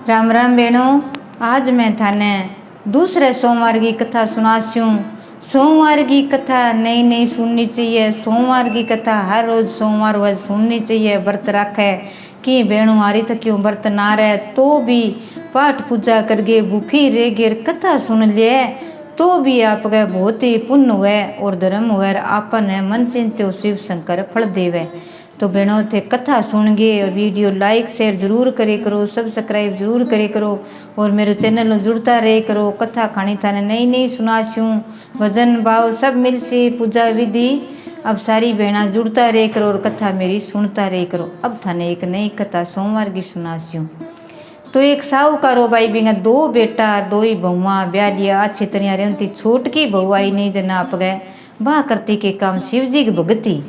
राम राम बेणों। आज मैं थाने दूसरे सोमवार की कथा सुनास्यूँ। सोमवार की कथा नई नई सुननी चाहिए। सोमवार की कथा हर रोज सोमवार वह सुननी चाहिए। व्रत रखे कि बेणु आरी तक क्यों व्रत ना रहे तो भी पाठ पूजा करके भूखी रह गिर कथा सुन लिए तो भी आपका बहुत ही पुण्य हुए और धर्म हुए। आपन मन चिंत्यो शिव शंकर फल देवे। तो बहनों थे कथा सुनगे और वीडियो लाइक शेयर जरूर करे करो, सब्सक्राइब जरूर करे करो और मेरे चैनल में जुड़ता रहे करो। कथा खानी थाने नई नई सुनाशूँ, भजन भाव सब मिल से पूजा विधि अब सारी बहना जुड़ता रहे करो और कथा मेरी सुनता रहे करो। अब थाने एक नई कथा सोमवार की सुनाशूँ। तो एक साहूकारो भाई बिंगा दो बेटा दो ही बहुआ ब्याह लिया। अच्छी तरह रहती छोट की बहू आई नहीं जना आप गए वाह करती के काम शिव जी की भगती।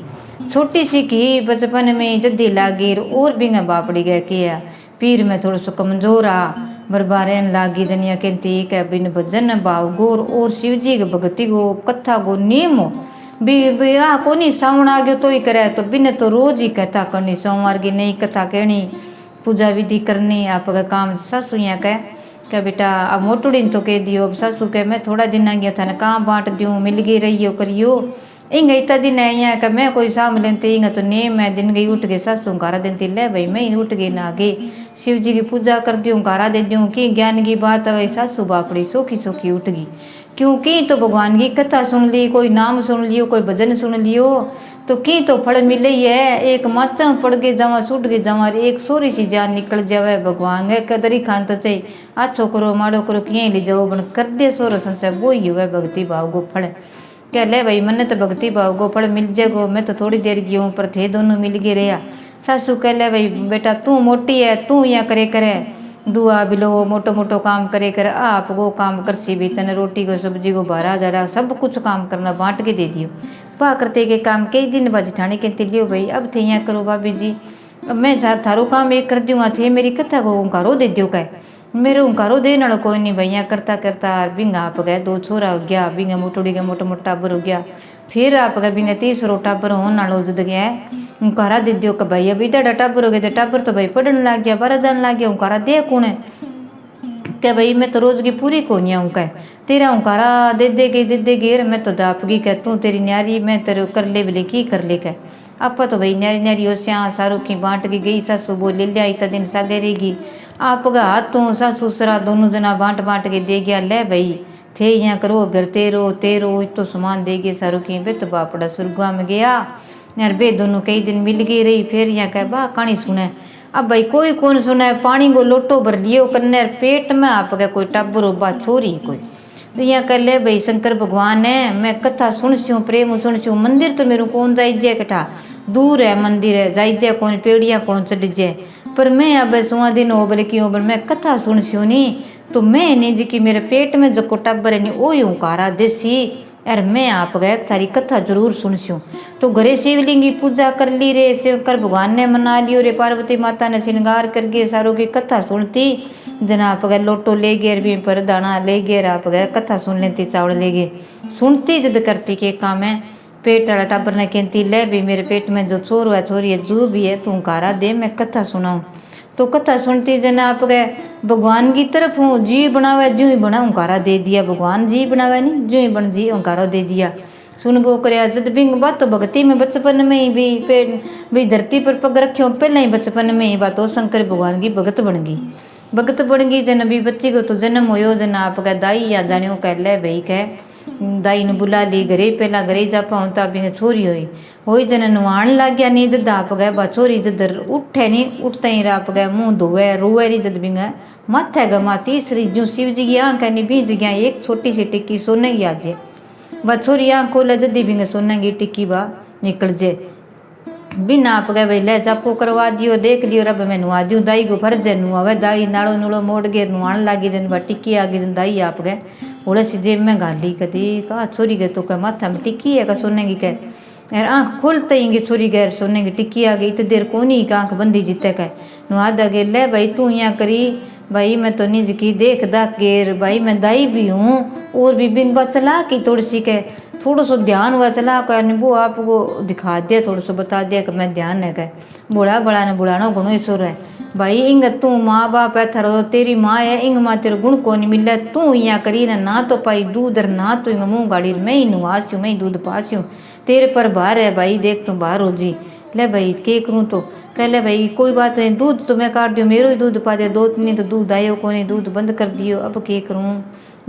छोटी सी की बचपन में जद्दी लागी और बिंगा बापड़ी गए किया पीर में थोड़ा सा कमजोर आ बरबारेन लागी जनिया कहती के बिन भजन भाव गोर और शिव जी की भगती को कथा को नियम हो भी आ कोनी सावण आ गयो तो ही करे तो बिन तो रोज ही कथा करनी। सोमवार की नई कथा कहनी पूजा विधि करनी आपका काम। सासू यहाँ कह बेटा अब मोटुड़ी तो कह दियो। अब सासू कह मैं थोड़ा दिन आ गया था ना कहाँ बांट दूँ मिल गई रहियो करियो इंग इतना दिन है यहाँ का मैं कोई साम लेते इंग तो ने मैं दिन गई उठ गए सासू गारा देती ले भाई मैं उठ गई ना आगे शिव जी की पूजा कर दूँ गारा दे दूँ कि ज्ञान की बात है। सासू बापड़ी सोखी सोखी उठ गई क्योंकि तो भगवान की कथा सुन ली, कोई नाम सुन लियो, कोई भजन सुन लियो तो की तो फल मिले ही है। एक माचा पड़ के जावा छूट के जावा एक सोरी सी जान निकल जावे। भगवान है कदरी खान तो चाहिए अच्छो करो माड़ो करो किए ले जाओ बन कर दे सोरो संशय वो ही हुआ भक्ति भाव गो फल। क्या ले भाई मन्ने तो भक्ति भाव गो फल मिल जाएगो मैं तो थोड़ी देर गई हूँ पर थे दोनों मिल गए रहा। सासू कह ले भाई बेटा तू मोटी है तू यहाँ करे करे दुआ बिलो मोटो मोटो काम करे कर आप वो काम कर सी भी तने रोटी को सब्जी को भारा जड़ा सब कुछ काम करना बांट के दे दियो। पा करते के काम कई दिन बाद ठाणे कहते लियो भाई अब थे यहाँ करो भाभी जी अब मैं थारो काम एक कर दूँगा थे मेरी कथा को उंकारो दे दियो कह मेरे उंकारो दे नालो कोई नहीं भाई यहाँ करता करता बिंगा आप गए दो छोरा हो गया बिंगा मोटोड़ी का मोटा मोटा टाबर हो गया फिर आप गए बिंगा 30 टाबर हो नालो जद गया उंकारा दे दियो कि भाई अभी तेरा टाबर हो गया तो टाबर तो भाई पढ़ने लग गया बारह जान लग गया उंकारा दे कौन है क्या भाई मैं तो रोज की पूरी कोनी हूँ कह तेरा उंकारा दे दे गे मैं तो दापगी कह तू तेरी न्यारी मैं तेरे कर ले बोले की कर ले कह आपा तो भाई न्यारी न्यारी हो स्या सारू की बांट के गई सासू बोल ले लिया इतना दिन सागे रहेगी आपका हाथ तो सासू सरा दोनों जना बांट बांट के दे गया ले भाई थे यहाँ करो घर तेरो तो सामान दे गए सारू की बे तो बापड़ा सुरगुआ में गया यार बे दोनों कई दिन मिल गई रही। फिर यहाँ कह बा कहानी सुने अब भाई कोई कौन सुना पानी को लोटो भर लियो कन्ने पेट में आप गया कोई टब्बर बा छोरी कोई तो यहाँ कर ले भाई शंकर भगवान है मैं कथा सुनस्यूँ प्रेम सुनस्यूँ मंदिर तो मेरे कौन जाई जाए कटा दूर है मंदिर है जाई जाए कौन पेड़िया कौन चढ़ जाए पर मैं अब सुहा दिन हो बोले क्यों बोले मैं कथा सुनस्यूँ नहीं तो मैं नहीं जी कि मेरे पेट में जो टब्बर है नहीं वो यूँ कारा देसी यार मैं आप गए थारी कथा जरूर सुनस्यूँ। तो घरे शिवलिंग की पूजा कर ली रे शंकर भगवान ने मना लियो रे पार्वती माता ने श्रृंगार करके सारों की कथा सुनती जना आप गए लोटो ले गए भी पर दाना ले गए आप गए कथा सुन लेती चावल ले गए सुनती जिद करती के काम है। पेट वाला टाबर ने कहती ले भी मेरे पेट में जो छोर हुआ छोरी है जो भी है तू कारा दे मैं कथा सुनाऊँ। तो कथा सुनती जना आप गए भगवान की तरफ हूँ जी बनावे जो ही बना उंकारा दे दिया भगवान जी बनावे नहीं जो ही बन जी उंकारा दे दिया सुन गो कर जद बिंग बात तो भक्ति में बचपन में ही भी पेट भी धरती पर पग रखे पहले ही बचपन में ही बात हो शंकर भगवान की भगत बन गई जन अभी बच्चे को तो जन्म हो जन आप गए दाई या जानियो कह ले भाई कह दाई ने बुला ली घरे पहला घरे जा पाऊँ तो बिंग छोरी होई जन नुआण लग गया नहीं जद आप गए बा छोरी जद उठे नहीं उठते ही आप गए मुँह धोवे रोवे नहीं जद बिंग माथे गमा तीसरी जो शिव जी की आँख है बीज गया एक छोटी सी टिक्की सोने की आज बा छोरी आँख खोले जदी बिंग सोने की टिक्की बा निकल जे बिना आप गए भाई ले जापो करवा दियो देख लियो रब मैं नुआ दियो दाई को फर्ज है नुआवे दाई नाड़ो नुड़ो मोड़ के नुआण लागी जन बा टिक्की आ गई जन दाई आप गए उड़े सी जेब में गाली कदी कहा छोरी गए तो कह माथा में टिक्की है का सोने की कह यार आँख खोलते ही छोरी गैर सोने की टिक्की आ गई इतनी देर कोनी का आँख बंदी जीते कह नुआ दगे ले भाई तू यहाँ करी भाई मैं तो निज की देख दाख गेर भाई मैं दाई भी हूँ और भी बिंग बा चला की थोड़ी सी के थोड़ा सा ध्यान हुआ चला कर वो आपको दिखा दिया थोड़ा सा बता दिया कि मैं ध्यान है कह बुढ़ा बड़ा ने बुढ़ाना गुणो ही सुर है भाई इंग तू माँ बाप है थारो तेरी माँ है इंग माँ तेरे गुण को नहीं मिले तू यहाँ करी ना तो पाई दूध ना तो इंग मुँह गाड़ी मैं ही नुआस्यू मैं ही दूध पास्यू तेरे पर बाहर है भाई देख तू बाहर हो जी। ले भाई के करूँ तो कह ले भाई कोई बात नहीं दूध तो मैं काट दियो मेरो ही दूध पा दे 2 दिन तो दूध आयो को नहीं दूध बंद कर दियो अब के करूँ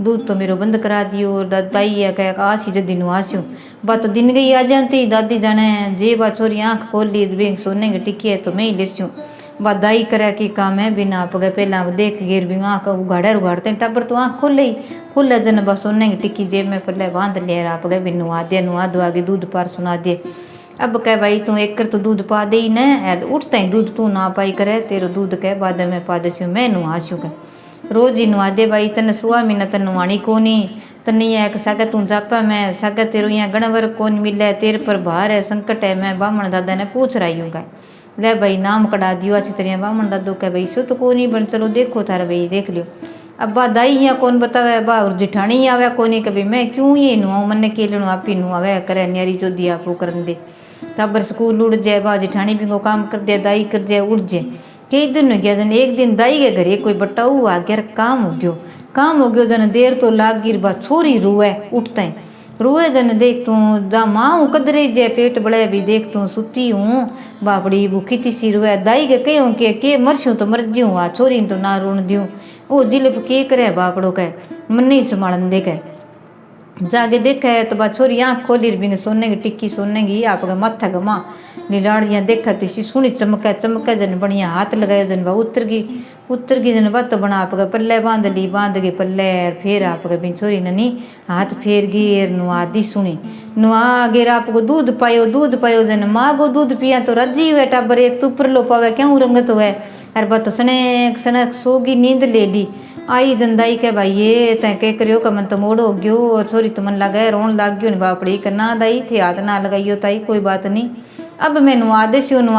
दूध तो मेरो बंद करा दियो और दाई है कह आसी जदी नुआस्यू बात तो दिन गई आ जाती दादी जाने जे बात छोरी आँख खोल ली बैंक सोने की टिकी है तो मैं ही लेस्यू बात दाई करे की काम है बिना आप गए पहला देख गिर भी आँख उगाड़े उगाड़ते टब्बर तो आँख खुले जन बस सोने की टिक्की जेब में पहले बांध लिया आप गए भी नुआ दे नुआ दुआ के दूध पार सुना दे अब कह भाई तू एक कर तो दूध पा दे ही न उठता ही दूध तू ना पाई करे तेरो दूध कह बाद में पा दस्यू मैं नुआस्यू कह रोज ही नुआ दे भाई तन सुआ महीना तन नुआनी कोनी तन एक सगे तू जापा मैं सगे तेरो यहाँ गणवर कौन मिले तेरे पर भार है संकट है मैं बामण दादा ने पूछ रही हूँ कह ले भाई नाम कटा दियो अच्छी तरह बामण दादू कह भाई सो तो को नहीं बन चलो देखो थारा भाई देख लियो अब बा दाई यहाँ कौन बतावे बा और जिठानी आवे कोनी कभी मैं क्यों ये नुआऊँ मन के लेणु आप ही नुआवे करे न्यारी जो दिया आपको करन दे तबर स्कूल उड़ जाए बा जिठानी भी को काम कर दे दाई कर जाए उड़ जाए कई दिन हो गया जन एक दिन दाई के घरे कोई बटाऊ आ गया काम हो गयो जन देर तो लाग गिर बा छोरी रोए उठता है रोए जन देख तू दा माँ कदरे जे पेट बड़े भी देख तू सुती हूँ बापड़ी भूखी तीसी रोए दाई के कहो के मरस्यूँ तो मर ज्यूँ आ छोरी तो ना रोन दूँ वो जिले के करे बापड़ो कह मन नहीं संभालन दे कह जाके देखा है तो बा छोरी आँख खोली भी सोने की टिक्की सोने की आपका माथा गमा लाड़ियाँ देखा तीसी सुनी चमका जन बढ़िया हाथ लगाए जन बा उतर की जन बात बना आपका पल्ले बांध के पल्ले फिर आपका भी छोरी ननी हाथ फेर गिर नुआ दी सुनी नुआ गिर आपको दूध पायो जन माँ को दूध पिया तो रजी हुए टाबर एक तुपर लो पावे क्यों रंगत हुए अरे बात तो सनक सोगी नींद ले ली आई जंदाई के भाई ये तै के करियो का मन तो मोड़ हो गयो और छोरी तो मन लगा रोन लाग गयो बापड़ी करना दाई थे हाथ ना लगाइयो ताई कोई बात नहीं अब मैं नुआ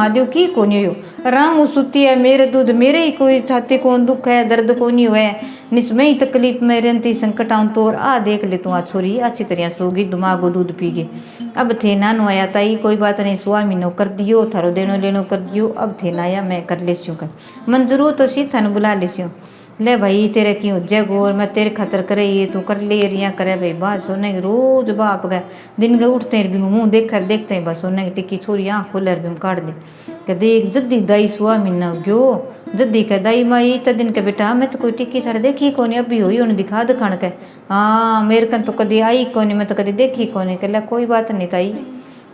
दो की कोनी हो राम सुती है मेरे दूध मेरे ही कोई छाती कौन दुख है दर्द कोनी हुआ है निस्मय ही तकलीफ में रहती संकट आऊँ तो आ देख ले तू आ छोरी अच्छी तरह सोगी दिमाग दूध पी गए अब थे ना नुआया ताई कोई बात नहीं सुआ महीनों कर दियो थारो देनो लेनो कर दियो अब थे ना या मैं कर लेस्यूँ कर मन जरूर तो सी थाने बुला लेस्यूँ ले भाई तेरे क्यों जय गोर मैं तेरे खातर करे ये तू कर ले रिया करे भाई बस सोने की रोज बाप गए दिन के उठते भी मुँह देखते हैं बस सोने की टिक्की छोरी आँख खोलर भी काट दे के देख जद्दी दाई सुआ महीना गयो जद्दी कह दाई माई इतना दिन के बेटा मैं तो कोई टिक्की थारे देखी कौन अभी हुई उन्हें दिखाण के हाँ मेरे कन तो कभी आई कौन मैं तो कभी देखी कौन कह कोई बात नहीं ताई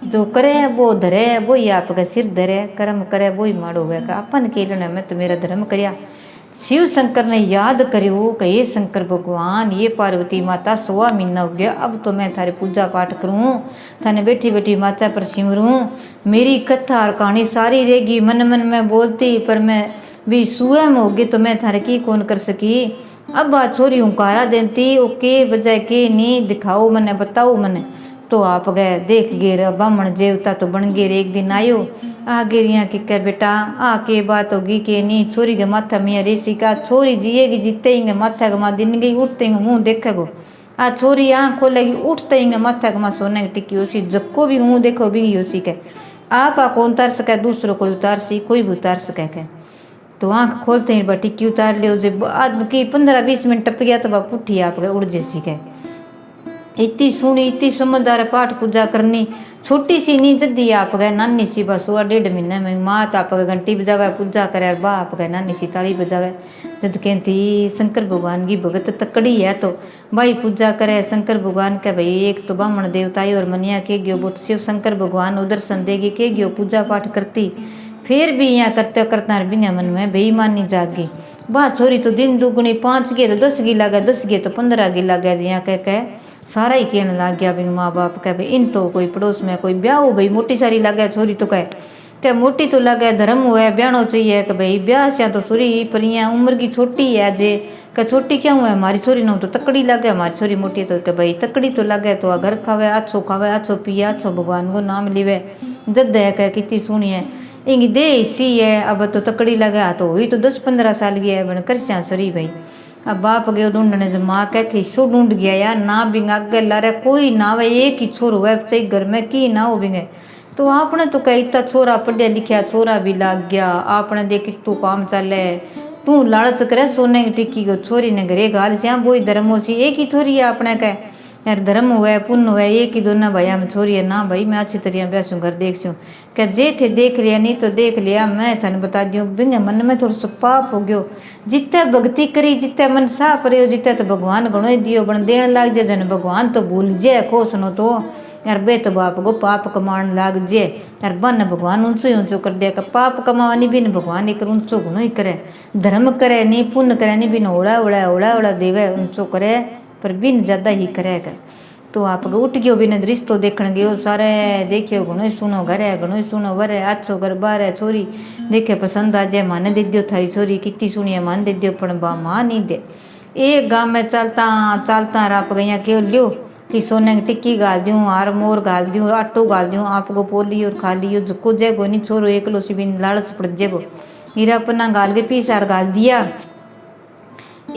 जो करे वो धरे वो ही आपका सिर धरे कर्म करे वो ही माड़ो हुआ अपन के लेना मैं तो मेरा धर्म करया शिव शंकर ने याद करियो कि ये शंकर भगवान ये पार्वती माता 16 महीना हो गया अब तो मैं थारे पूजा पाठ करूँ थाने बैठी बैठी माता पर सिमरूँ मेरी कथा और कहानी सारी रहेगी मन में बोलती पर मैं भी सुए में होगी तो मैं थारे की कौन कर सकी अब आ छोरी हुंकारा देती ओके बजाय के नहीं दिखाओ मने बताओ मने तो आप गए देख गे बामण जेवता तो बन गे एक दिन आयो आ गिरिया कि क्या बेटा आ के बात होगी कि नहीं छोरी के माथा मियाँ रेसी का छोरी जिएगी जीते ही माथा के माँ दिन गई उठते ही मुँह देखेगो आ छोरी आँख खोलेगी उठते ही माथा के माँ सोने की टिक्की उसी जक्को भी मुँह देखो भी उसी के आप कौन उतार सके दूसरों कोई उतार सी कोई भी उतार सके के तो आँख खोलते ही बा टिक्की उतार लियो जो आज की 15-20 मिनट टप गया तो बा पुठी आप गए उड़ जैसी के इतनी सुनी इतनी समझदार पाठ पूजा करनी छोटी सी नहीं जद्दी आप गए नानी सी बस 1.5 महीने में मात आप गए घंटी बजावे पूजा करे बा आप गए नानी सी ताली बजावे जद कहती शंकर भगवान की भगत तकड़ी है तो भाई पूजा करे शंकर भगवान के भाई एक तो ब्राह्मण देवताई और मनिया के गयो वो तो शिव शंकर भगवान दर्शन देगी के गयो पूजा पाठ करती फिर भी यहाँ करते करता बिना मन में बेईमानी जागी बात छोरी तो दिन दुगुनी 5 गे तो 10 गी लगे 10 गे तो 15 गी लगे यहाँ कह सारा ही कहने लग गया भाई माँ बाप कह भाई इन तो कोई पड़ोस में कोई ब्याह हो भाई मोटी सारी लगे छोरी तो कह मोटी तो लगे धर्म हुआ ब्याहनो चाहिए कि भाई ब्याह से तो छोरी पर यहाँ उम्र की छोटी है जे कह छोटी क्या हुआ हमारी छोरी न तो तकड़ी लगे हमारी छोरी मोटी तो कह भाई तकड़ी तो लगे तो घर खावे अच्छो पिए अच्छो भगवान को नाम लिवे जद है कह कितनी सुनी है इंगी दे इसी है अब तो तकड़ी लगा तो हुई तो 10-15 साल की है बन कर सरी भाई अब बाप गयो ढूंढने से माँ कहती सो ढूंढ गया यार ना भी आगे ला रहा कोई ना वे एक ही छोर हुआ चाहिए घर में की ना हो भी तो आपने तो कही इतना छोरा पढ़िया लिखा छोरा भी लाग गया, आपने देख तू काम चले, तू लालच करे सोने की टिक्की को छोरी ने घरे घाल श्याम वो धर्म हो सी एक ही छोरी है अपने का यार धर्म हुआ पुण्य हुआ एक ही दोनों भाई हम छोरी है ना भाई मैं अच्छी तरह बैसूँ घर देख सूँ क्या जे थे देख लिया नहीं तो देख लिया मैं थन बता दियो बिंगे मन में थोड़ा सा पाप हो गयो जितने भक्ति करी जितने मन साफ रहे जितने तो भगवान घणो दियो बन देने लाग जाए जन भगवान तो भूल जाए खोस नो तो यार बे तो बाप को पाप कमान लाग जे यार बन भगवान ऊंचो ऊंचो कर दिया पाप कमावानी बिन भगवान एक ऊंचो गुनो ही करे धर्म करे नहीं पुण्य करे नहीं बिन ओड़ा ओड़ा ओड़ा ओड़ा देवे ऊंचो करे पर बिन ज्यादा ही करेगा। तो आप उठ गयो बिन रिश्तो देखने गयो सारे देखियो घणो ही सुनो घर है घणो ही सुनो वर है अच्छो घर बार है छोरी देखे पसंद आ जाए माने दे दियो थारी छोरी कितनी सुनी है मान दे दियो पण बा मां नहीं दे। एक गांव में चलता चलता आप गया क्यों लियो कि सोने की टिक्की गाल दूँ हार मोर गाल दूँ आटो गाल दूँ आपको पोली और खा लियो झुको जेगो नहीं छोरो एकलो सी बिन लालच पड़ जेगो हीरा अपना गाल के पीसार गाल दिया।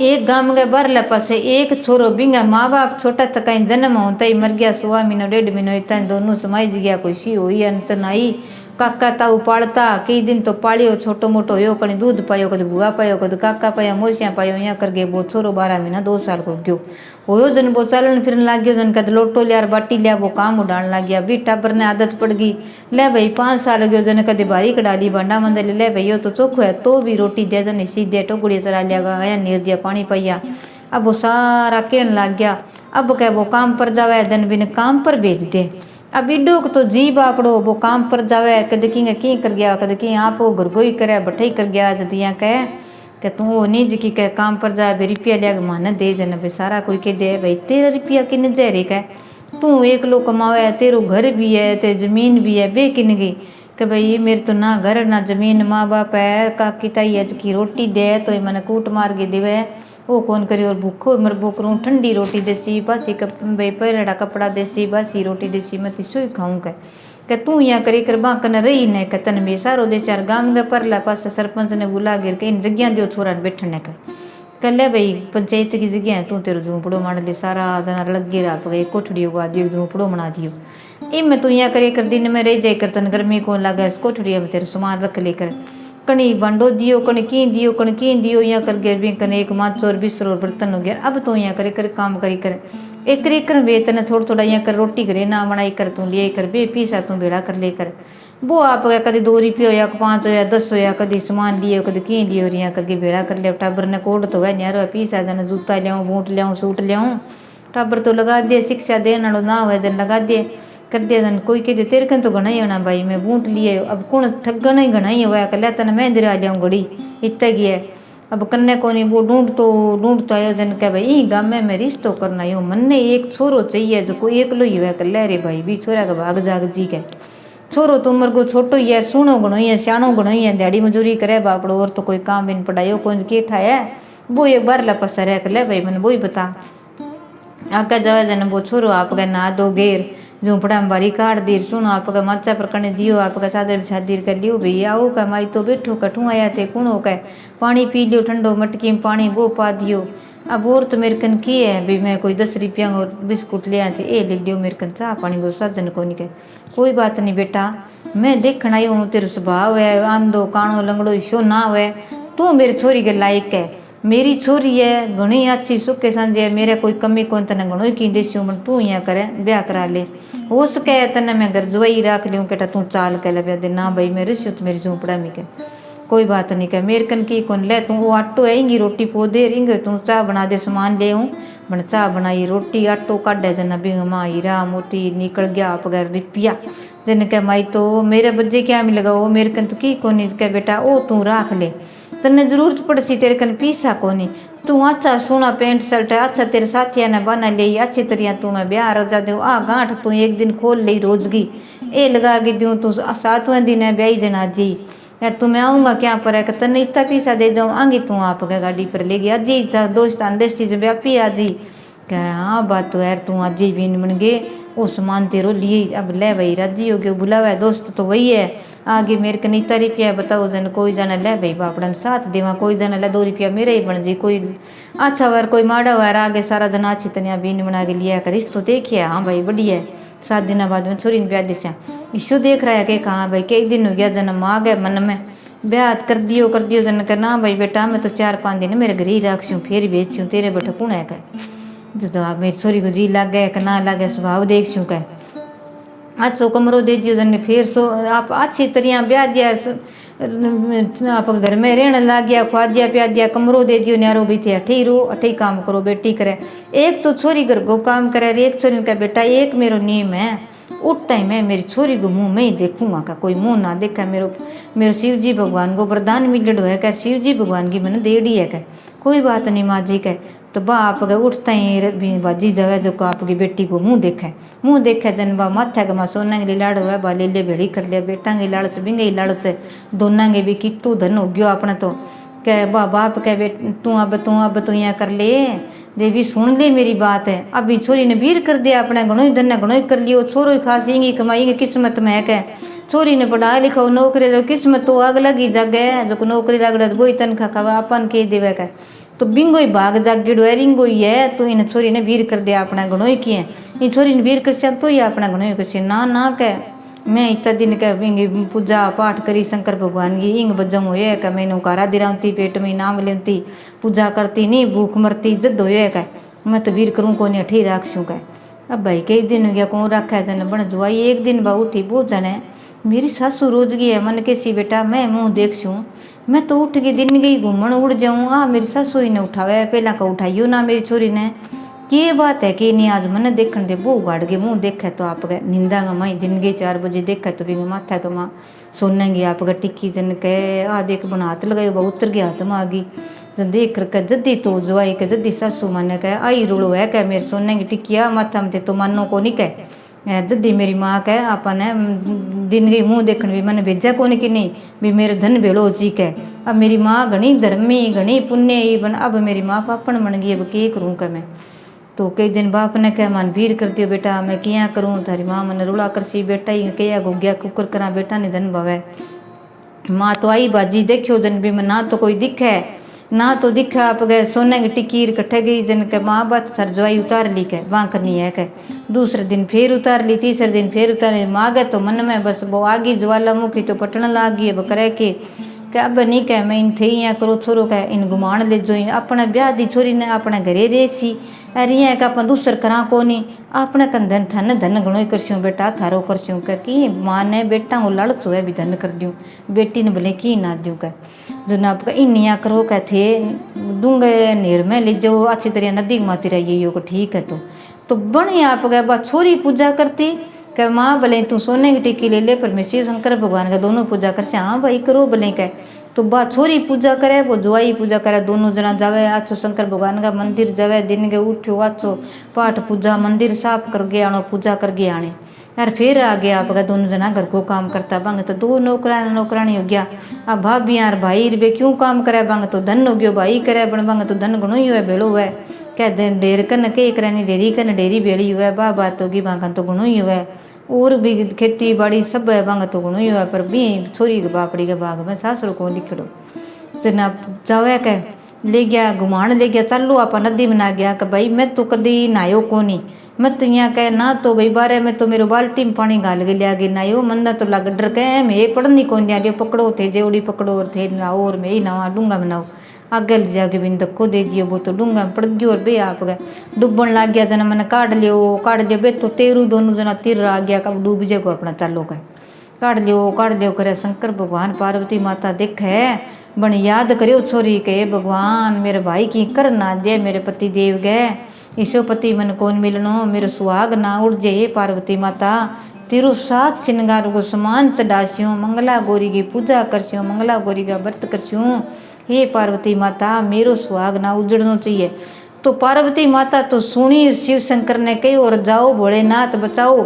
एक गांव के बरले पासे एक छोरो बिंगा माँ बाप छोटा तक कहीं जन्म होता ही मर गया 1.5 महीना 1.5 महीना इतना दोनों समाज गया कोई सी हुई अनसन आई काका ताऊ पालता कई दिन तो पालियो छोटो मोटो हो कहीं दूध पायो कद बुआ पायो कद काका पाया मोसियाँ पायो यहाँ करके वो छोरो 12 महीना 2 साल को गयो हो जन वो चलन फिरन लग गयो जन कद लोटो लिया बाटी लिया वो काम उड़ान लग गया भी टाबर ने आदत पड़ गई ले भाई 5 साल गयो जन कदे भारी कड़ा ली भांडा मंदिर ले भाई तो चोखो है तो भी रोटी दे जन सीधे टोकड़ी चला लिया आया नीर दिया पानी पाइया अब वो सारा कहन लग गया अब क्या वो काम पर जावे दिन बिन काम पर भेज दे। अब इडो तो जी बापड़ो वो काम पर जावे कद की कर गया कद की आप घर गोई करे बठाई कर गया जदिया कह कि तू वो नहीं जी कह काम पर जा भाई रुपया लिया माने दे जन भाई सारा कोई कह दे भाई तेरा रुपया किन जा रही कह तू एक लो कमावे तेरो घर भी है तेरी जमीन भी है बे किन गई कि भाई मेरे तो ना घर ना जमीन माँ बाप है काकी ताई है की रोटी दे तो मैंने कूट मार के देवे वो कौन करी और भूखो मर करूँ ठंडी रोटी देसी बासी भाई पहरेड़ा कपड़ा देसी बासी रोटी देसी मैं तिसो ही खाऊँ कह तू यहाँ करी कर बांकन रही ने कह तन भी सारो दे चार गांव में परला पास सरपंच ने बुला गिर के इन जगह दियो छोरा ने बैठने का कह ले भाई पंचायत की जगह है तू तेरो झूंपड़ो मान ले सारा जना लगे रहा गए कोठड़ी उगा दियो झूंपड़ो बना दियो इम तू यहाँ करे कर दिन में रह जाए कर तन गर्मी को लगा कोठड़ी में तेरे सामान रख लेकर कणी बांडो दियो कण की दियो यहाँ कर गिर भी कने एक माँ चोर बिसरो बर्तन हो गया अब तो यहाँ करे कर काम करी कर एक करी कर वेतन थोड़ा थोड़ा यहाँ कर रोटी करे ना बनाई कर तू ले कर बे पीसा तू बेड़ा कर लेकर वो आप कभी 2 रुपये हो या 5 हो या 10 हो या कभी सामान लिए कभी की लियो और यहाँ करके बेड़ा कर लिया टाबर ने कोड तो वह न्यारो पीसा जन जूता लियाऊँ बूट लियाऊँ सूट लियाऊँ टाबर तो लगा दिए शिक्षा देना ना हो जन लगा दिए कर दिया जन कोई कह दे तेरे कन तो घना ही होना भाई मैं बूट लिए अब कौन ठगना ही घना ही हुआ कल तन मैं दिरा लियाऊँ घड़ी इतना की है अब कन्ने को नहीं वो ढूंढतो आयो जन कह भाई गाँव में रिश्तो करना यो मन ने एक छोरो चाहिए जो कोई एक लो ही हुआ कर ले रे भाई भी छोरा का भाग जाग जी के छोरो तो उम्र को छोटो ही है सुनो घणो ही है सियाणो घणो ही है दिहाड़ी मजूरी करे बापड़ो और तो कोई काम बिन पढ़ायो कौन के ठाया वो एक बार ला पसा रह कर ले भाई मैंने वो ही बता आगे जावे जन वो छोरो आपका ना दो घेर झूंपड़ा में बारी काट दी सुनो आपका माचा पर करने दियो आपका चादर छादीर कर लियो भैया आओ का माई तो बैठो कठू आया थे कुणो का पानी पी लियो ठंडो मटकी में पानी वो पा दियो अब और तो मेरे कन की है भाई मैं कोई 10 रुपया और बिस्कुट ले आए थे ए ले लियो मेरे कन चाह पानी को साजन को नहीं कह कोई बात नहीं बेटा मैं देखना आई हूँ तेरा स्वभाव है आंधो काणो लंगड़ो शो ना हुए तू मेरी छोरी के लायक है मेरी छोरी है घणी अच्छी सुखे सांझे है मेरे कोई कमी कौन तने घणो की देसियो मन तू यहाँ करे ब्याह करा ले हो सके तने मैं घर जुआई रख लियूँ केटा तू चाल के ले दे ना भाई मैं रिश्यो तो मेरी झूंपड़ा में के कोई बात नहीं कह मेरे कन की कौन ले तू वो आटो आएंगी रोटी पो दे रेंगे तू चाह बना दे सामान ले आऊँ बन चाह बनाई रोटी आटो काटे जना भी माँ हीरा मोती निकल गया आप घर रुपया जन कह माई तो मेरे बच्चे क्या मिलेगा वो मेरे कन तो की कौन कह बेटा ओ तू राख ले तन्ने जरूरत पड़सी तेरे कन पीसा कोनी तू अच्छा सोना पेंट शर्ट अच्छा तेरे साथिया ने बना ले अच्छी तरह तू मैं ब्याह रजा दूँ आ गांठ तू एक दिन खोल ली रोजगी ए लगा के दूँ तू 7वें दिन है ब्याही जना जी यार तू मैं आऊँगा क्या पर है तन्ने इतना पीसा दे जाऊँ आगे तू आप गाड़ी पर ले गया जी दोस्त देसी जो व्यापी आजी क्या हाँ बात तो यार तू आज ही भी बन गए वो सामान तेरो लिए अब ले भाई राजी हो गया बुलावा है दोस्त तो वही है आगे मेरे को नहीं रुपया बताओ जन कोई जना ले भाई बापड़न साथ देवा कोई जना ले 2 रुपया मेरे ही बन जी कोई अच्छा वार कोई माड़ा वार आगे सारा जना अच्छी तरह बीन बना के लिया कर तो देखिए हाँ भाई बढ़िया 7 दिन बाद में छोरी ने ब्याह दिशा ईशु देख रहा है कि कहाँ भाई कई दिन हो गया जन्म आ गया मन में ब्याह कर दियो जन कर ना भाई बेटा मैं तो 4-5 दिन मेरे घर ही राखूँ फिर बेचूँ तेरे बेटा कौन है कह जब आप मेरी छोरी को जी लग गया कि ना लग गया स्वभाव देखूँ कह अच्छो कमरो दे दियो जन फिर सो आप अच्छी तरह ब्याह दिया आप घर में रहने लग गया खुआ दिया प्या दिया कमरो दे दियो न्यारो भी थे अठे रो अठे काम करो बेटी करे एक तो छोरी घर को काम करे एक छोरी का बेटा एक मेरो नियम है उठ टाइम में मेरी छोरी को मुँह में ही देखूंगा का कोई मुँह ना देखा मेरो शिव जी भगवान को वरदान मिलड़ो है क्या शिव जी भगवान की मैंने देड़ी है क्या कोई बात नहीं माँ जी का तो बा आप गए उठता ही बाजी जावे जो को आपकी बेटी को मुँह देखे जन बा माथा के माँ सोना के लाड़ हुआ बा ले भेड़ी कर लिया बेटा की लाड़ से बिंगे लाड़ से दोनों के भी कितू धन हो गयो अपना तो कह बा बाप कह तू अब यहाँ कर ले देवी सुन ले मेरी बात है अभी छोरी ने भीर कर दिया अपने घणो ही धन घणो ही कर लियो छोरो ही खासींगी कमाएंगे किस्मत में है कह छोरी ने पढ़ा लिखा नौकरी किस्मत तो आग लगी जगह जो नौकरी लग वो ही तनखा खावा अपन के देवे का तो बिंगो ही भाग जागेड़ो है रिंगो ही है तो इन छोरी ने भीर कर दिया अपना घणो ही किए इन छोरी ने भीर कर तो ही अपना घणो ही कर ना कह मैं इतना दिन कह बिंगी पूजा पाठ करी शंकर भगवान की इंग बजम हो कह मैंने कारा दिरावती पेट में नाम लेती पूजा करती नहीं भूख मरती जद हो कह मैं तो भीर करूँ को नहीं अठी राखूँ कह अब भाई कई दिन हो गया कौन रखा है जन बन जुआई एक दिन बा उठी वो जने मेरी सासू रोज गई है मन के सी बेटा मैं मुँह देखूँ मैं तो उठ गई दिन गई घूमन उड़ जाऊँ मेरी सासू ही ने उठावे पहला का उठाइयो ना मेरी छोरी ने ये बात है कि नहीं आज मन देखने दे वो उगाड़ के मुँह देखे तो आप निंदा का माई दिन गई 4 बजे देखा तो भी माथा का माँ सोनेंगे आप टिक्की जन के आ देख बना हाथ लगाए वह उतर गया हाथ में आ गई जन देख कर जद्दी तो जो आई के जद्दी सासू मन कह आई रुड़ो है कह मेरे सोने की टिक्किया माथा में तो मानो को नहीं कह जद्दी मेरी माँ कह आपने दिन गई मुँह देखने भी मैंने भेजा को नहीं कि नहीं भी मेरे धन भेड़ो जी कह अब मेरी माँ घनी धर्मी घनी पुण्य बन अब मेरी माँ पापन बन गई अब के करूँ कह मैं तो कई दिन बाप ने कह मन भीर कर दियो बेटा मैं क्या करूँ थारी माँ मन रुला कर सी बेटा ही क्या गुग्या कुकर करा बेटा ने धन भवे माँ तो आई बाजी देखियो जन भी मैं ना तो कोई दिखे ना तो दिखा आप गए सोने की टिकीर कट्ठे गई जन के माँ बात थर जवाई उतार ली कह वहाँ करनी है कह दूसरे दिन फिर उतार ली तीसरे दिन फिर उतार ली माँ गए तो मन में बस वो आगी ज्वालामुखी तो पटन लाग गई अब करे के अब नहीं कह मैं इन थे यहाँ करो छोरो कह इन घुमान ले जो अपने ब्याह दी छोरी ने अपने घरे रेसी अरे यहाँ का अपन दूसर करा को नहीं अपने कन धन थन धन घणो करस्यूँ बेटा थारो करस्यूँ कह कि माँ ने बेटा को लालच हुआ भी धन कर दूँ बेटी ने बोले की ना दूँ कह जो ना आपका इन यहाँ करो कह थे दूंगे नेर में ले जाओ अच्छी तरह नदी माती रहिए यो को ठीक है तो बने आप गए बा छोरी पूजा करती कह माँ भले तू सोने की टिक्की ले ले पर मैं शिव शंकर भगवान का दोनों पूजा कर से हाँ भाई करो भले कह तो बा छोरी पूजा करे वो जुआई पूजा करे दोनों जना जावे अच्छो शंकर भगवान का मंदिर जावे दिन के उठो अच्छो पाठ पूजा मंदिर साफ कर गया आनो पूजा कर गया आने यार फिर आ गया आपका दोनों जना घर को काम करता बंग तो 2 नौकरानी हो गया अब भाभी यार भाई रे क्यों काम करे बंग तो धन हो गयो भाई करे बन बंग तो धन घणो ही हुआ भेड़ो हुआ क्या डेर कन के करानी डेरी कन डेरी भेड़ी हुआ बा बात होगी बांग तो घणो ही हुआ और भी खेती बाड़ी सब है बांग तो घणो ही हुआ पर भी छोरी के बापड़ी के बाग में सासुर को लिखड़ो जना जावे कह ले गया घुमान ले गया चालू आप नदी में ना गया कि भाई मैं तो कदी नहायो को नहीं मैं तो यहाँ कह ना तो भाई बारे में तो मेरे बाल्टी में पानी गाल के लिया गया नहायो मन तो लग डर के मैं पढ़नी कौन दिया जो पकड़ो थे जेवड़ी पकड़ो और थे नहाओ और मैं ही नवा डूंगा बनाओ आगे ले जाके बिन धक्को दे दियो वो तो डूंगा में पड़ गयो और बे आप गए डूबन लग गया जना मैंने काट लियो बे तो तेरू दोनों जना तिर आ गया कब डूब जाएगो अपना चालो का काट लियो करे शंकर भगवान पार्वती माता देखे बन याद करियो छोरी के भगवान मेरे भाई की कर ना दे मेरे पति देव गए ईशो पति मन कौन मिलनो मेरे सुहाग ना उड़ जाए पार्वती माता तेरू 7 श्रृंगार को समान चढ़ास्यूँ मंगला गौरी की पूजा करस्यूँ मंगला गौरी का व्रत करस्यूँ हे पार्वती माता मेरो सुहाग ना उजड़ना चाहिए तो पार्वती माता तो सुनी शिव शंकर ने कही और जाओ भोलेनाथ बचाओ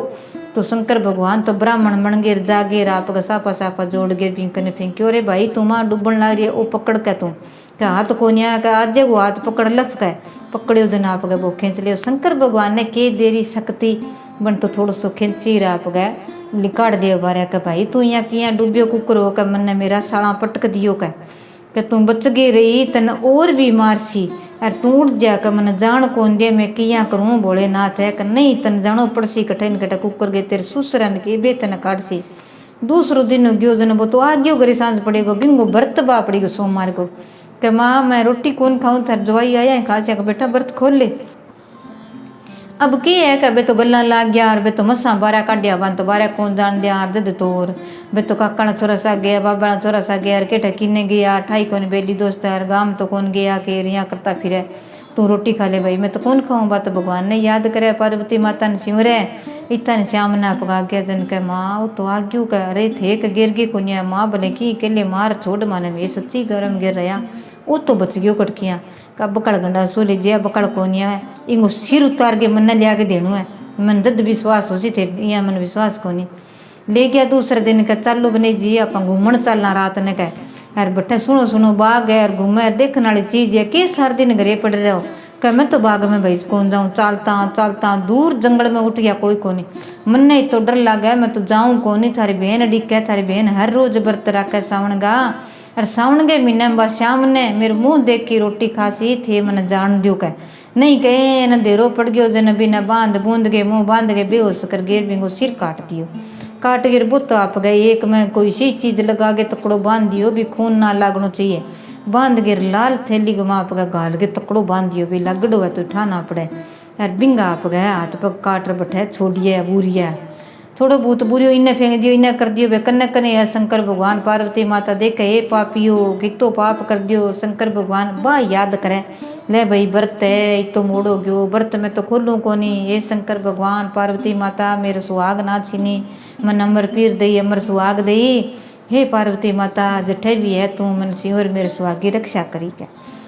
तो शंकर भगवान तो ब्राह्मण बन गिर जागेर आप साफा साफा जोड़ गिर पिंकने फेंक्यो रे भाई तुम डूबन लग रही है वो पकड़ के तू क्या हाथ को न्या का आज वो हाथ पकड़ लफ के पकड़ियो जना आप गए वो खींच लियो शंकर भगवान ने के देरी शक्ति बन तो थोड़ा सो खींची रहा आप गए लिकाड़ दियो बारे का भाई तू यहाँ किया डूबियो कुकर हो का मन ने मेरा साड़ा पटक दियो का तुम बच गई रही तन और भी मारसी अर तू उठ जा कर मन जान कौन दे मैं किया करूँ भोलेनाथ है कर नहीं तन जानो पड़सी कठिन कटे कुकर गए तेरे सुसरन के बेतन काटसी दूसरो दिन गयो जन वो तो आ गयो घरे सांझ पड़ेगो बिंगो व्रत बा पड़ेगो सोमवार को के माँ मैं रोटी कौन खाऊं थार जवाई आया है खासिया का बेटा व्रत खोल ले। अब के है कि बे तो गल्ला लाग गया और बे तो मसा बारह काटिया बन तो बारह कौन जान दिया जद तोर बे तो काका छोरा सा गया बाबा छोरा सा गया केठा किन्ने गया ठाई कौन बेली दोस्त यार गाम तो कौन गया के यहाँ करता फिरे तू रोटी खा ले भाई मैं तो कौन खाऊं बात भगवान ने याद करे पार्वती माता ने सिमरे इतना श्याम ने पगा गया जन के माँ वो तो आग्यू कह रहे थे कि गिर गई कुनिया माँ भले की के लिए मार छोड़ माने में सच्ची गरम गिर रहा वो तो बच गयो कटकियाँ का बकड़ गंडा सो लीजिए बकड़ कोनिया है इंगो सिर उतार के मन लिया के देणु है मन जद विश्वास हो सी थे यहाँ मन विश्वास को नहीं ले गया दूसरे दिन का चालू बने जी आप घूमन चलना रात ने कह यार बट्टे सुनो सुनो बाग है यार घूमे देखने वाली चीज है के सारे दिन घरे पड़ रहे हो कह मैं तो बाग में भाई कौन जाऊँ चालता चालता दूर जंगल में उठ गया कोई को नहीं मन नहीं तो डर लगा मैं तो जाऊँ को नहीं थारी बहन अडिक है थारी बहन हर रोज व्रत रखे सावन गा और सावन के महीने में श्याम ने मेरे मुंह देख के रोटी खासी थे मन जान दियो कह नहीं कहे न देरो पड़ गयो जन बिना बांध बूंद के मुंह बांध के बेहोश कर गिर बिंगो सिर काट दियो काट गिर बुत आप गए एक में कोई सी चीज लगा के तकड़ो बांध दियो भी खून ना लागनो चाहिए बांध गिर लाल थैली घुमा आप गए गाल के तकड़ो बांध दियो भी लगड़ो है तो उठाना पड़े यार बिंगा आप गए हाथ पग काट बैठे छोड़िए बूरिया थोड़ो बहुत बुरियो इन्हें फेंक दियो इन्हें कर दियो वे कन्ने कन्ने है शंकर भगवान पार्वती माता देखे ए पापियो कितो पाप कर दियो शंकर भगवान बा याद करे ले भाई व्रत है इतो मोड़ो गयो व्रत में तो खोलूँ कोनी ये शंकर भगवान पार्वती माता मेरे सुहाग ना छीनी मन अमर पीर दई अमर सुहाग दई हे पार्वती माता जठे भी है तू मन सिंह मेरे सुहाग की रक्षा करी क्या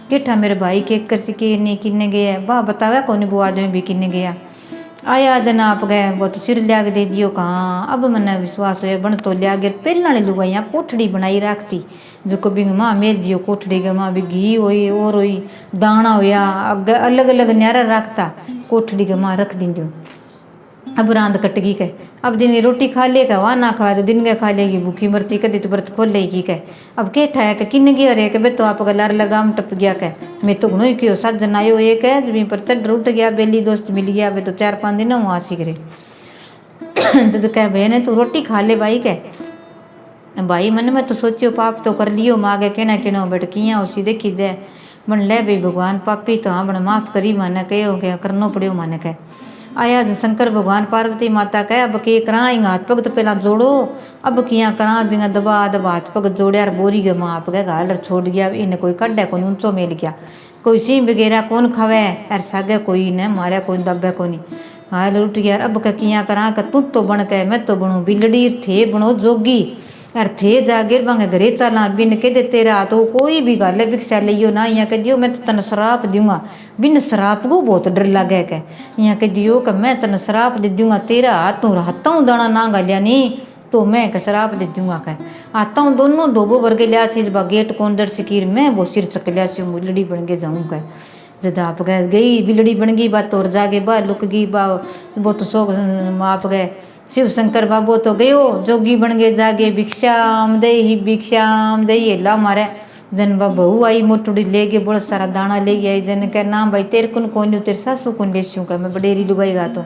किठा मेरे भाई के कर सिके नहीं किन्ने गया बा बतावे कौन वो आदमी भी किन्ने गया आया जना आप गए वो तो सिर लिया के दे दियो कहाँ अब मन विश्वास हो बन तो लिया गया पहला लुगाइया कोठड़ी बनाई रखती जो कभी माँ मेल दियो कोठड़ी के माँ भी घी हुई और हुई दाना होया अलग अलग न्यारा रखता कोठड़ी के माँ रख दी दियो अब रांद कट गई कह अब दिन की रोटी खा लेगा वहाँ ना खाए तो दिन के खा लेगी भूखी मरती कदी तो व्रत खोल लेगी कह अब के ठाया कि किन्न गया रे के बे तो आप गलार लगाम टप गया कह मैं तो घणो ही क्यों सज्जन आयो एक है जमीन पर चढ़ उठ गया बेली दोस्त मिल गया बे तो 4-5 दिन वहाँ सीख रहे जद कह बहन तू रोटी खा ले भाई कह भाई मन में तो सोचियो पाप तो कर लियो मागे कहना कहना बट किया उसी देखी जाए बन ले भाई भगवान पापी तो हाँ बन माफ करी माने कहो क्या करनो पड़ियो माने कह आया शंकर भगवान पार्वती माता कह अब के करा हाथ पग तो पहला जोड़ो अब किया करा बिना दबा दबा हाथ पग जोड़े यार बोरी गए माँ आप गए गाल छोड़ गया इन्हें कोई कड्डे कौन ऊंचो मिल गया कोई सी वगैरह कौन खावे यार सागे कोई ने मारे कोई दबे को नहीं गाल उठ गया अब कह किया करा कि तू तो बन के मैं तो बनू बिलड़ी थे बनो जोगी यार थे जागिर बांगे घरे चलना बिन के दे तेरा तो कोई भी गाले भिक्षा लियो ना यहाँ कह दियो मैं तो तन शराप दूंगा बिन शराप को बहुत डर लगे के यहाँ कह दियो कि मैं तन शराप दे दूंगा तेरा हाथों रहता हूँ दाना ना गालिया नहीं तो मैं का शराप दे दूंगा कह आता हूँ दोनों धोबो भर के लिया सी बा गेट कौन दर सिकीर मैं वो सिर चक लिया सी बिलड़ी बन के जाऊँ कह जब आप गए गई बिलड़ी बन गई बात तोड़ जागे बा लुक गई बा वो तो सो आप गए शिव शंकर बाबू तो गयो जोगी बन गए जागे भिक्षाम दे ला मारे जन बा बहू आई मोटुड़ी ले गए बहुत सारा दाना ले गई जन कह ना भाई तेरे कुन कौन लूँ तेरे सासू कौन ले सूँ मैं बडेरी लुगाईगा तो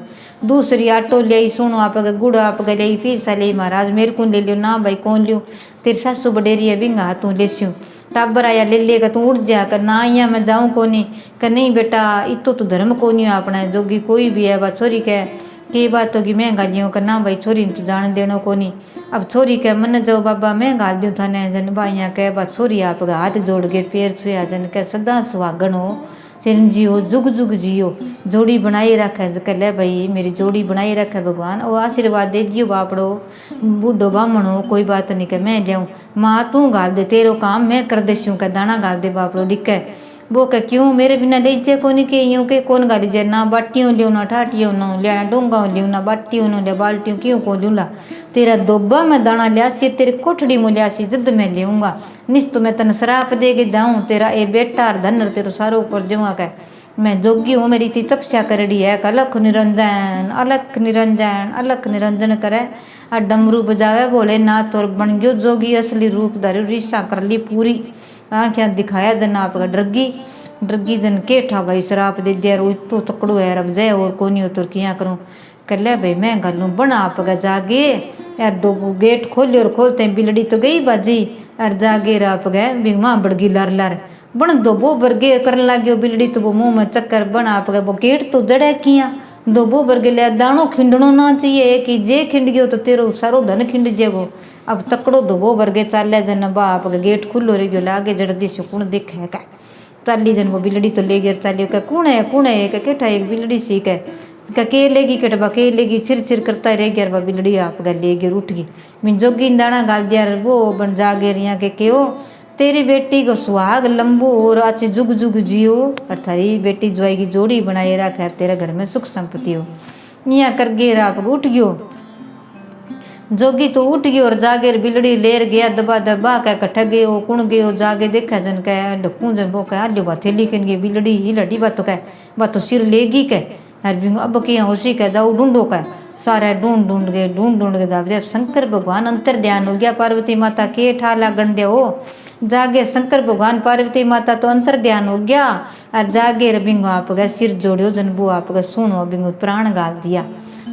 दूसरी आटो ले आई सुनो आप गुड़ आप गए ले फीसा ले महाराज मेरे को ले लियो ना भाई कौन लूँ तेरे सासू बडेरी है बिंगा हाथों ले सूँ टाबर आया ले लेगा तू उठ जा कर ना यहाँ मैं जाऊँ को नहीं कर नहीं बेटा इतो तो धर्म को नहीं अपना जोगी कोई भी है बा छोरी कह के बात होगी मैं गालियों का ना भाई छोरी तू जान देनो को नहीं अब छोरी कह मन जाओ बाबा मैं गाल दूँ थाने जन भाई यहाँ कह बा छोरी आप हाथ जोड़ के पैर छुया जन कह सदा सुहागन हो चिरंजी हो जुग जुग जियो जोड़ी बनाई रखे कह ले भाई मेरी जोड़ी बनाई रखे भगवान वो आशीर्वाद दे दियो बापड़ो बूढ़ो बामण हो कोई बात नहीं कह मैं लियाऊँ माँ तू गाल दे तेरो काम मैं कर देसूँ कह दाना गाल दे बापड़ो डिके वो कह क्यों मेरे बिना ले जे को नहीं के यूँ के कौन गाली जे ना बाटियों लियो ना ठाटियों ना लिया डोंगा लियो ना बाटियों ना लिया बाल्टियों क्यों को लूँला तेरा दोबा मैं दाना लिया सी तेरे कोठड़ी में लिया सी जिद मैं लेऊँगा निस तो मैं तन शराप दे के दाऊँ तेरा ए बेटा और धनर तेरो सारो ऊपर दूँगा कह मैं जोगी हूँ मेरी इतनी तपस्या करेड़ी है अलख निरंजन अलख निरंजन अलख निरंजन करे और डमरू बजावे बोले ना तो बन गयो जोगी असली रूप धरी ऋषा कर ली पूरी आँखें दिखाया जन आप डरगी डरगी जन के ठा भाई शराब दे दिया रो तो तकड़ो है अब जय और कोनी हो तो किया करूँ कर ले भाई मैं घालू बना आप जागे यार दो गेट खोले और खोलते बिलड़ी तो गई बाजी यार जागे आप गए बिग माँ बड़गी लार लार बन दो वो बरगे कर लाग्यो बिलड़ी तो वो मुंह में चक्कर बना आप गए वो गेट तो जड़ा किया दो वो बरगे ले दानो खिंडनो ना चाहिए कि जे खिंड गयो तो तेरो सारो धन खिंड जेगो अब तकड़ो दो वो बरगे चाले जन बाप गेट खुलो रह गयो लागे जड़ दिशो कुण देखे का चाली जन वो बिलड़ी तो ले गिर चाली का कौन है का केठा एक बिलड़ी सी का के लेगी कटबा के लेगी छिर छिर करता रह गया बिलड़ी आप गल ले गिर उठ गई मैं जोगी दाना गाल दिया वो बन जा गे रिया के क्यों तेरी बेटी को सुहाग लंबू और अच्छे जुग जुग जियो और थारी बेटी जुआई की जोड़ी बनाए रखा तेरे घर में सुख संपत्ति हो मियाँ कर गे आप उठ गयो जोगी तो उठ गयो और जागे बिलड़ी लेर गया दबा दबा कह कठ गयो कुण गयो जागे देखा जन कह ढकू जन वो कह लो बात थैली कन गई बिलड़ी ही लड़ी बात तो कह बात तो सिर लेगी कह अब किया होशी कह जाओ ढूंढो कह सारे ढूंढ के दाब शंकर भगवान अंतर ध्यान हो गया पार्वती माता के ठा लागण दे हो जागे शंकर भगवान पार्वती माता तो अंतर ध्यान हो गया और जागे बिंगो आप गए सिर जोड़ियो जनबू आप गए सुनो बिंगो प्राण गाल दिया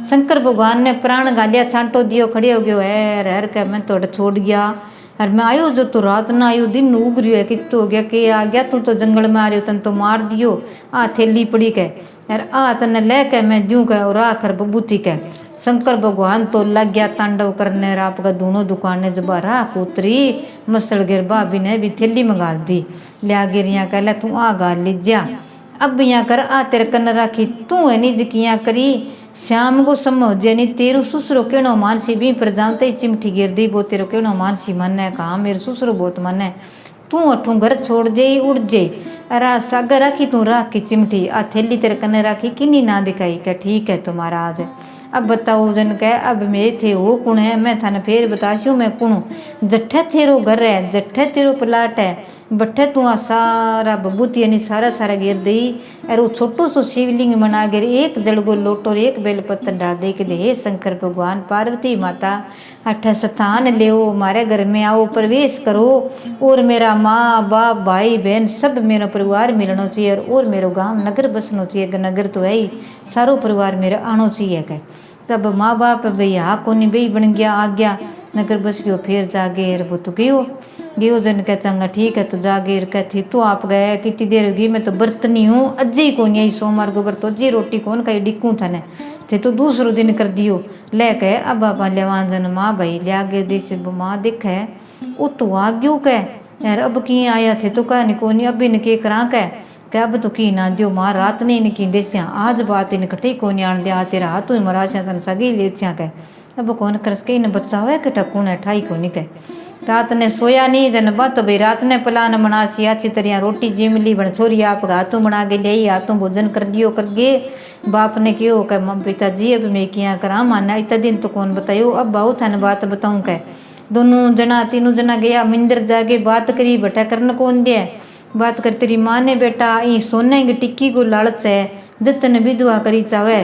शंकर भगवान ने प्राण गालिया छांटो दियो खड़े हो गयो है हर के मैं तोड़ छोड़ गया और मैं आयो जो तो रात ना आयो दिन उग रही है कितो हो गया के आ गया तू तो जंगल में आ रही हो तन तो मार दियो आ थैली पड़ी के यार आ तने ले के मैं दूं के और आखर बबूती के शंकर भगवान तो लग गया तांडव करने राप का दोनों दुकानें जब राख उतरी मसल गिर भाभी ने भी थैली मंगा दी लिया गिरिया कह ले तू आ गा लीजिया अब यहाँ कर आ तेरे कन राखी तू है नी जिकिया करी श्याम को समझ नहीं तेरू सुसरो केनो मानसी भी पर जानते ही चिमठी गिर दी वो तेरो केनो मानसी मन है कहा मेरे सुसरो बहुत मन है तू अठू घर छोड़ जे उड़ जे अरे सागर राखी तू राख की चिमठी आ थैली तेरे कने राखी किन्नी ना दिखाई क्या ठीक है तुम्हारा आज अब बताओ जन कह अब मैं थे वो कुण है मैं थाने फिर बताशू मैं कुण जट्ठे तेरो घर है जट्ठे तेरो प्लाट है बट्ठे तू आ सारा बबूती यानी सारा सारा गिर दी और वो छोटो सो शिवलिंग बना गिर एक जड़गो लोटो और एक बेलपत्र डाल दे के दे हे शंकर भगवान पार्वती माता अठ स्थान ले मारे घर में आओ प्रवेश करो और मेरा माँ बाप भाई बहन सब मेरा परिवार मिलना चाहिए और मेरो गांव नगर बसना चाहिए नगर तो है ही सारो परिवार मेरा आना चाहिए कह तब माँ बाप भई हाँ कोनी बई बन गया आ गया नगर बस गयो फिर जागे वो तो गयो जन कह चंगा ठीक है तो जागे कहती तो आप गए कितनी देर होगी मैं तो बर्तनी हूँ अज्जे ही कौन आई सोमवार को बर्त अज्जे रोटी कौन कहीं डिक्कू थाने थे तो दूसरो दिन कर दियो ले कह अब आप लेवा जन माँ भाई ले आगे देश माँ दिखे वो तो आ गयो कह यार अब कि आया थे तो कह निकोनी अब इन के करा कह अब तो की ना दियो माँ रात ने इनकी देसिया आज बात इन कटे कौन आन दिया तेरा हाथ ही मराशिया तन सगी लेचिया कह अब कौन करस के इन बच्चा हुआ कि टकून है ठाई को नहीं कह रात ने सोया नहीं जन बात भाई रात ने प्लान बनासी अच्छी तरह रोटी जिमली बन छोरी आप हाथों बना के ले हाथों भोजन कर दियो कर गे बाप ने क्यों कह मम पिताजी अब मैं क्या करा माना इतना दिन तो कौन बतायो अब बहुत है बात बताऊँ कह दोनों जना तीनों जना गया मंदिर जाके बात करी बटा करने कौन दिया बात कर तेरी माँ ने बेटा ई सोने की टिक्की को लालच है जितन विधवा करी चावे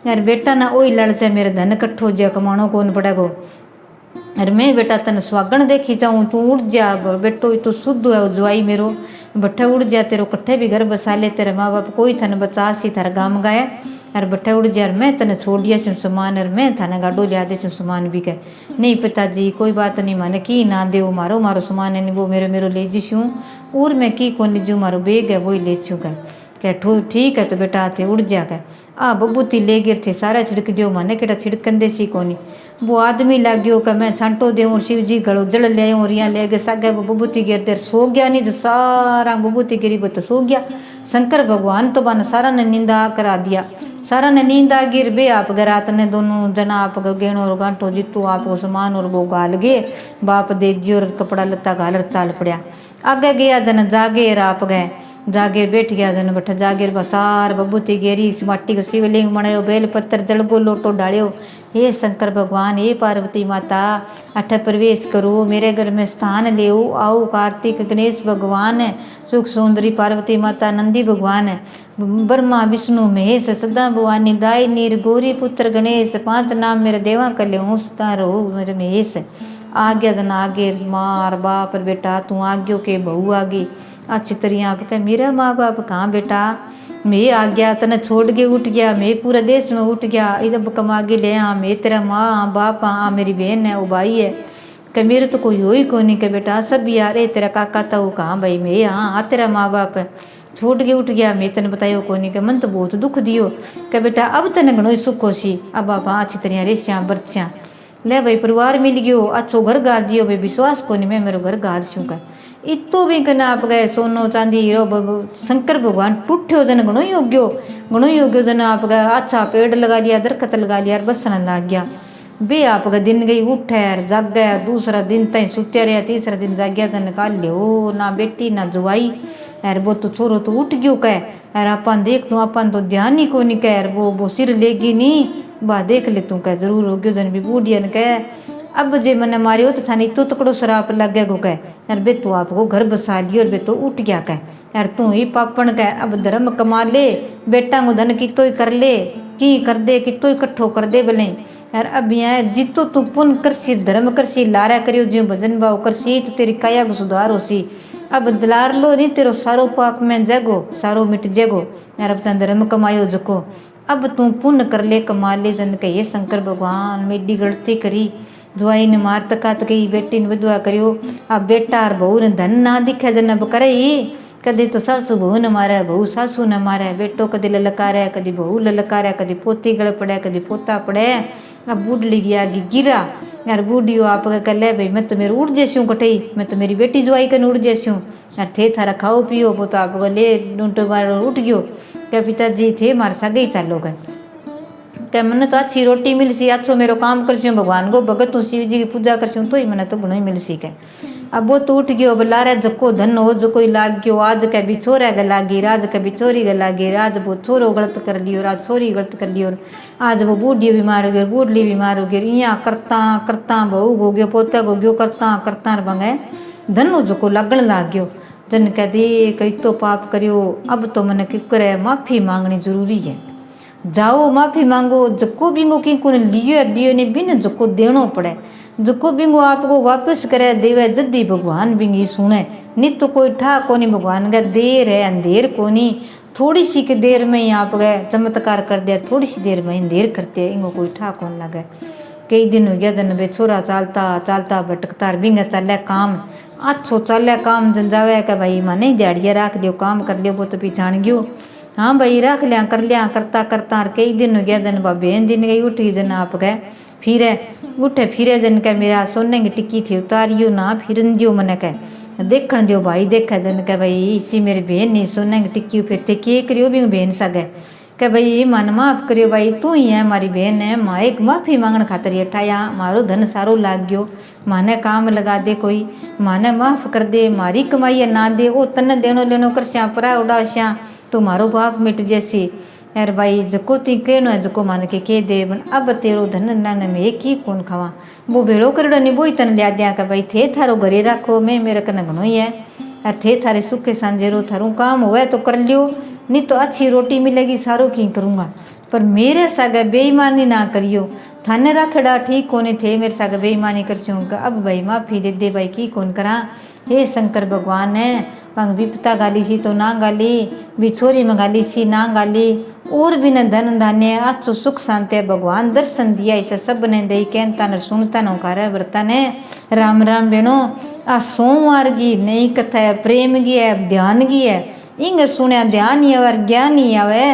यार बेटा ना वही लालच है मेरे धन कट्ठो जिया कमाणो कौन पड़ेगो अरे मैं बेटा तन स्वागण देखी जाऊँ तू उड़ जा बेटो तू शुद्ध है जुआई मेरो बट्ठे उड़ जा तेरो कट्ठे भी घर बसा ले तेरे माँ बाप कोई थन बचा सी थारा गाम गाए अरे बट्ठे उड़ जा मैं तने छोड़ दिया सुन सामान और मैं थाने गाडो लिया दे सुन सामान भी कह नहीं पिताजी कोई बात नहीं माने की ना दे मारो मारो सामान है वो मेरो ले जीशूँ और मैं की कौन लीजू मारो बेग है वही ले छू कह ठीक है तो बेटा थे उड़ जा कह आ बबूती ले गिर थे सारा छिड़क दियो माने केटा छिड़कन दे सी कोनी वो आदमी लग गयो कि मैं छांटो देऊँ शिव जी गलो जल ले आऊँ और यहाँ ले गए सागे वो बबूती गिर देर सो गया नहीं जो सारा बबूती गिरी वो तो सो गया शंकर भगवान तो बन सारा ने निंदा करा दिया सारा ने नींदा गिर बे आप रात ने दोनों जना आप गेणो और गांठो जीतू आपको सामान और वो गाल गे बाप दे दियो और कपड़ा लत्ता गाल चाल पड़िया आगे गया जन जागे आप गए जागे बैठ गया जन बठ जागेर बसार बबूती गेरी माटी को शिवलिंग बनायो बेल पत्थर जड़गो लोटो डालियो हे शंकर भगवान हे पार्वती माता अठ प्रवेश करो मेरे घर में स्थान ले आओ कार्तिक गणेश भगवान है सुख सुंदरी पार्वती माता नंदी भगवान है ब्रह्मा विष्णु महेश सदा भवानी दाई नीर गौरी पुत्र गणेश 5 नाम मेरे देवा कले हूँ सदा रहो मेरे महेश आ गया जन आगे मार बाप बेटा तू आग्यो के बहू आगी अच्छी तरह आप कह मेरा माँ बाप कहाँ बेटा, मैं आ गया तने छोड़ के उठ गया, मैं पूरा देश में उठ गया, इधर कमा के ले आ, मैं तेरा माँ बाप हाँ, मेरी बहन है वो भाई है, कि मेरे तो कोई हो ही को नहीं, कि बेटा सब यार ए तेरा काका था वो कहाँ भाई, मैं हाँ तेरा माँ बाप है, छोड़ के उठ गया, मैं तेने बतायो को नहीं, कि मन तो बहुत दुख दियो, कि बेटा अब तने घणो सुख हो सी, अब आप अच्छी तरह रेस्या बरस्या ले भाई, परिवार मिल गयो, अच्छो घर गार दियो भाई, विश्वास को नहीं मैं मेरे घर गार छूँ का, इतो भी कना आप गए सोनो चांदी हीरो शंकर भगवान टूठ्यो जन घणो योग्यो जन आप गए, अच्छा पेड़ लगा लिया, दरखत लगा लिया, बसन लग गया, बे आप गए दिन गई उठे जाग गया, दूसरा दिन तय सुत्या रहा, तीसरा दिन जाग गया जन निकाल लियो, ना बेटी ना जुआई, यार वो तो छोरो तो उठ गयो कह, यार अपन देख तू अपन तो ध्यान ही को नहीं कह, यार वो सिर लेगी नहीं बा देख ले तू कह, जरूर हो गयो जन भी बूढ़िया ने कह, अब जे मैंने मारी हो तो थाने तो तकड़ो शराप लग गया गो कह, यार बे तू आपको घर बसा लियो, और बे तो उठ गया कह, यार तू ही पापन कह, अब धर्म कमा ले, बेटा को धन कितो ही कर ले, की कर दे कितो ही इकट्ठो कर दे भले, यार अब यहाँ जितो तू पुण्य करसी धर्म करसी लारा करियो जो भजन भाव करसी तो तेरी काया को सुधार होसी, अब दलार लो नहीं तेरो सारो पाप में जगो सारो मिट जेगो, यार अब धर्म कमायो जको, अब तू पुण्य कर ले कमा ले जन के, ये शंकर भगवान मैं एडी गलती करी, जुआई ने मार तकात कही, बेटी ने विधवा करियो, अब बेटा और बहू ने धन ना दिखे जन अब करे ही, कदे तो सासू बहू न मारे, बहू सासू न मारे, बेटो कदे ललकारे, कदी बहू ललकारे, कदी पोती गल पड़े, कदी पोता पड़े, अब बूढ़ली गया गिरा, यार बूढ़ियो आप कह ले भाई मैं तो मेरे उड़ जैसी कटई, मैं तो मेरी बेटी जुआई कर उड़ जैसी, यार थे थारा खाओ पियो, वो तो आप ले डूंटो बार उठ गयो, क्या पिताजी थे मार सगे ही चालो गए, क्या मैंने तो अच्छी रोटी मिल सी, अच्छो मेरो काम कर सी, भगवान को भगत हूँ, शिव जी की पूजा कर सी, तो ही मैंने तो गुण ही मिल सी के, अब वो तो उठ गयो बलारे जको धन हो जो कोई लाग गयो, आज के भी छोरा ग लागी, आज के भी छोरी ग लागी, आज वो छोरो गलत कर लियो, आज छोरी गलत कर लियो, आज वो बूढ़ी बीमार हो गई, बूढ़ली बीमार हो गई, यहाँ करता करता बहू हो गयो, पोता हो गयो, करता करता बंगे धन हो जो को लगन लाग गयो, जन कह दे कई तो पाप करियो, अब तो मैंने क्यों करे माफ़ी मांगनी जरूरी है, जाओ माफ़ी मांगो, जको बिंगो की को लियो दियो नहीं बिन जको देनो पड़े, जको बिंगो आपको वापस करे देवे जद्दी भगवान बिंगी सुने, नहीं तो कोई ठा कोनी भगवान का देर है अंधेर कोनी, थोड़ी सी के देर में ही आप गए चमत्कार कर दिया, थोड़ी सी देर में ही देर करते हैं, इनको कोई ठा कौन लगे, कई दिन हो गया जन बे छोरा चालता चालता भटकता बिंगा चले काम, अच्छो चले काम जन जावे कि भाई माँ नहीं दिहाड़िया रख दियो काम कर लियो, वो तो पिछाण गयो, हाँ भाई रख लिया कर लिया करता करता कई दिन हो गया जन बेन दिन गई उठी जन आप गए फिर उठे फिरे जन कह मेरा सोने की टिक्की थी उतारियो ना फिरन दियो मन कह देखण दियो भाई देखे जन कह भाई इसी मेरी बहन नहीं सोने की टिक्की फिरते के करियो भी बहन सगे कह भाई मन माफ़ करियो भाई तू ही है हमारी बहन है, माँ एक माफ़ी मांगण खातर ये ठाया, मारो धन सारो लाग गयो, माने काम लगा दे कोई, माने माफ़ कर दे, मारी कमाई ना दे, वो तने देनो लेनो कर श्या परा उड़ाश्या तो मारो बाप मिट जैसी, यार भाई जको ती कहनो है जको मान के कह दे, अब तेरो धन लाने में एक ही कौन खावा, वो भेड़ो करड़ो नहीं वो तन लिया दिया का भाई थे थारो घरे रखो, मैं मेरे कने घणो ही है, यार थे थारे सुखे सांझेरो थारू काम हुआ तो कर लियो, नहीं तो अच्छी रोटी मिलेगी सारो की करूँगा, पर मेरे सागे बेईमानी ना करियो, थाने रखड़ा ठीक कोने थे मेरे सागे बेईमानी कर चूँगा, अब भाई माफ़ी दे दे भाई की कौन करा, हे शंकर भगवान है पंग विपता गाली सी तो ना गाली, बिछोरी में गाली सी ना गाली, और भी न धन धान्य अच्छो सुख शांति भगवान दर्शन दिया इसे सब ने दे कहता न सुनता न कार्य व्रता ने, राम राम बेनो आ सोमवार की नई कथा है, प्रेम की है, ध्यान की है, इंग सुने ध्यान ही और ज्ञान ही आवे,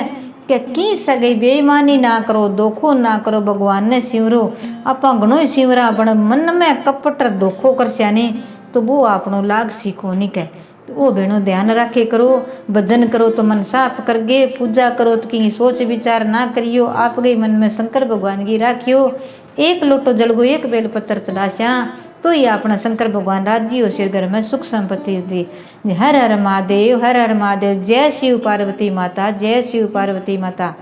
कि की सगई बेईमानी ना करो, धोखो ना करो, भगवान ने सिमरो, आपा घणो सिमरा पण मन में कपट धोखो कर स्यानी तो वो आपनो लाग सीखो नहीं कह, तो वो बेनो ध्यान रखे करो, भजन करो तो मन साफ कर गे, पूजा करो तो कहीं सोच विचार ना करियो, आप गई मन में शंकर भगवान की राखियो, एक लोटो जल गो एक बेलपत्र चढ़ास्या तो ही अपना शंकर भगवान राजी हो, सिर घर में सुख संपत्ति होती। हर हर महादेव हर हर महादेव, जय शिव पार्वती माता, जय शिव पार्वती माता।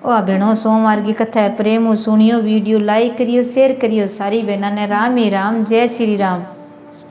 ओ बहनों सोमवार की कथा है, प्रेम सुनियो, वीडियो लाइक करियो, शेयर करियो, सारी बहना ने राम ही राम, जय श्री राम।